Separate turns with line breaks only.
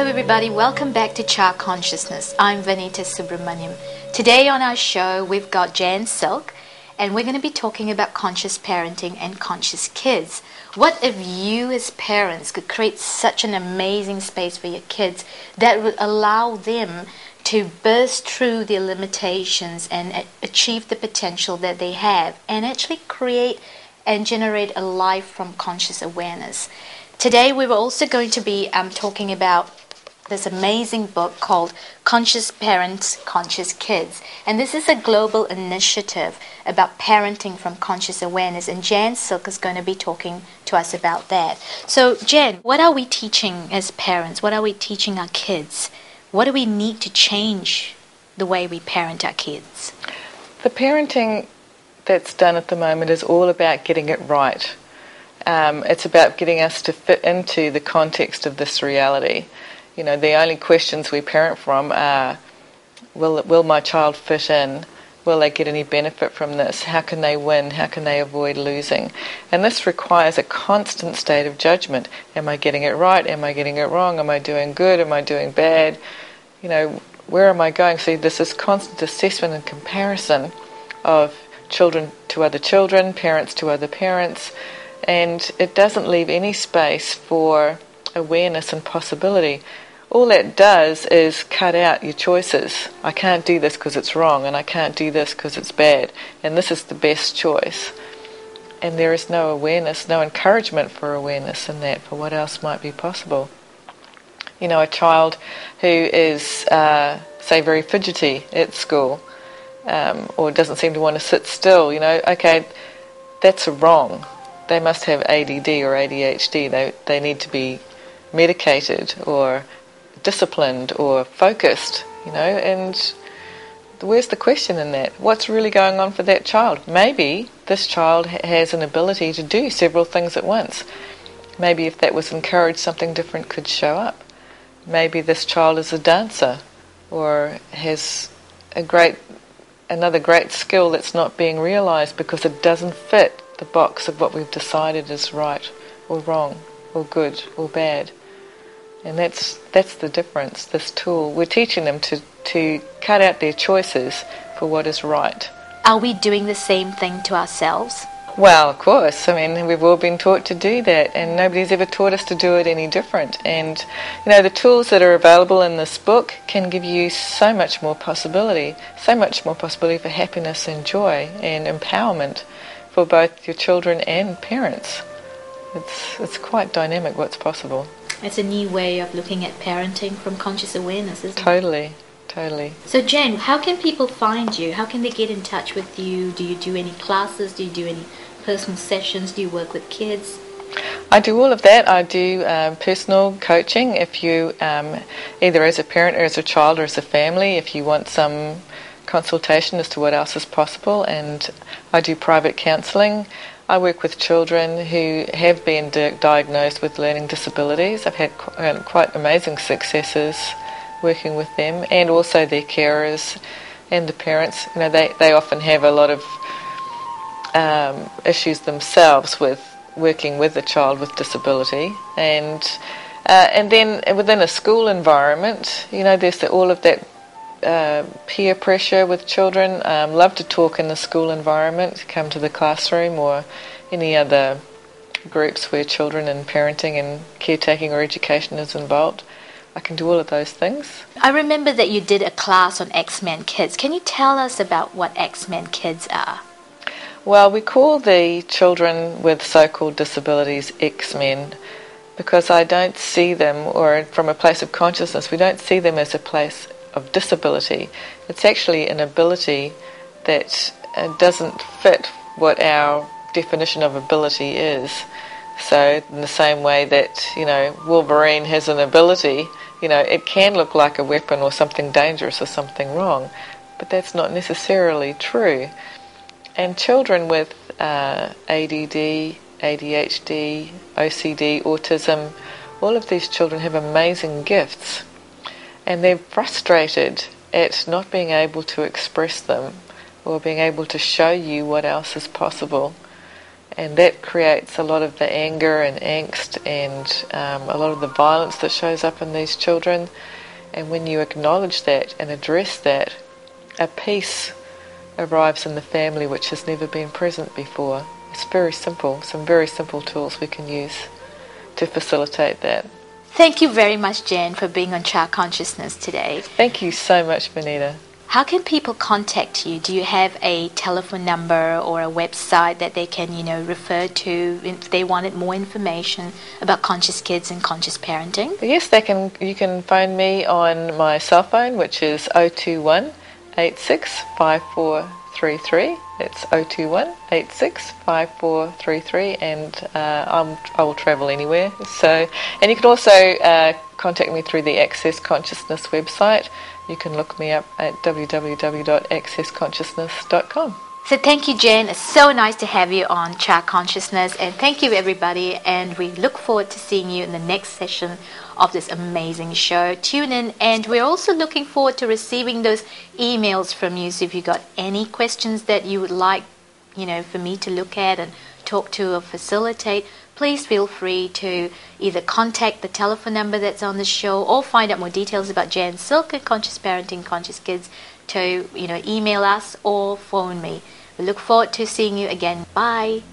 Hello everybody, welcome back to Chart Consciousness. I'm Vanitha Subramaniam. Today on our show we've got Jan Silk, and we're going to be talking about conscious parenting and conscious kids. What if you as parents could create such an amazing space for your kids that would allow them to burst through their limitations and achieve the potential that they have and actually create and generate a life from conscious awareness? Today we were also going to be talking about this amazing book called Conscious Parents, Conscious Kids. And this is a global initiative about parenting from conscious awareness. And Jan Silk is going to be talking to us about that. So Jan, what are we teaching as parents? What are we teaching our kids? What do we need to change the way we parent our kids?
The parenting that's done at the moment is all about getting it right. It's about getting us to fit into the context of this reality. You know, the only questions we parent from are, will my child fit in? Will they get any benefit from this? How can they win? How can they avoid losing? And this requires a constant state of judgment. Am I getting it right? Am I getting it wrong? Am I doing good? Am I doing bad? You know, where am I going? So there's this constant assessment and comparison of children to other children, parents to other parents, and it doesn't leave any space for awareness and possibility. All that does is cut out your choices. I can't do this because it's wrong, and I can't do this because it's bad, and this is the best choice. And there is no awareness, no encouragement for awareness in that, for what else might be possible. You know, a child who is, say, very fidgety at school, or doesn't seem to want to sit still, you know, okay, that's wrong. They must have ADD or ADHD. They need to be medicated or disciplined or focused, you know, and where's the question in that? What's really going on for that child? Maybe this child has an ability to do several things at once. Maybe if that was encouraged, something different could show up. Maybe this child is a dancer or has another great skill that's not being realized because it doesn't fit the box of what we've decided is right or wrong or good or bad. And that's the difference, this tool. We're teaching them to cut out their choices for what is right.
Are we doing the same thing to ourselves?
Well, of course. I mean, we've all been taught to do that, and nobody's ever taught us to do it any different. And, you know, the tools that are available in this book can give you so much more possibility for happiness and joy and empowerment for both your children and parents. It's quite dynamic what's possible.
It's a new way of looking at parenting from conscious awareness, isn't it?
Totally.
So Jan, how can people find you? How can they get in touch with you? Do you do any classes? Do you do any personal sessions? Do you work with kids?
I do all of that. I do personal coaching if you, either as a parent or as a child or as a family, if you want some consultation as to what else is possible, and I do private counselling. I work with children who have been diagnosed with learning disabilities. I've had quite amazing successes working with them, and also their carers and the parents. You know, they often have a lot of issues themselves with working with a child with disability, and then within a school environment, you know, there's all of that peer pressure with children. Love to talk in the school environment, come to the classroom or any other groups where children and parenting and caretaking or education is involved. I can do all of those things.
I remember that you did a class on X-Men Kids. Can you tell us about what X-Men Kids are?
Well, we call the children with so-called disabilities X-Men because I don't see them, or from a place of consciousness, we don't see them as a place of disability. It's actually an ability that doesn't fit what our definition of ability is. So in the same way that, you know, Wolverine has an ability, you know, it can look like a weapon or something dangerous or something wrong, but that's not necessarily true. And children with ADD, ADHD, OCD, autism, all of these children have amazing gifts, and they're frustrated at not being able to express them or being able to show you what else is possible. And that creates a lot of the anger and angst and a lot of the violence that shows up in these children. And when you acknowledge that and address that, a peace arrives in the family which has never been present before. It's very simple, some very simple tools we can use to facilitate that.
Thank you very much, Jan, for being on Child Consciousness today.
Thank you so much, Vanitha.
How can people contact you? Do you have a telephone number or a website that they can, refer to if they wanted more information about conscious kids and conscious parenting?
Yes, you can phone me on my cell phone, which is 021 86 5433. It's 021 86 5433, and I will travel anywhere. And you can also contact me through the Access Consciousness website. You can look me up at www.accessconsciousness.com.
So thank you, Jen. It's so nice to have you on Child Consciousness, and thank you, everybody, and we look forward to seeing you in the next session of this amazing show. Tune in, and we're also looking forward to receiving those emails from you. So if you've got any questions that you would like, for me to look at and talk to or facilitate, please feel free to either contact the telephone number that's on the show or find out more details about Jan Silk and Conscious Parenting, Conscious Kids to, email us or phone me. We look forward to seeing you again. Bye.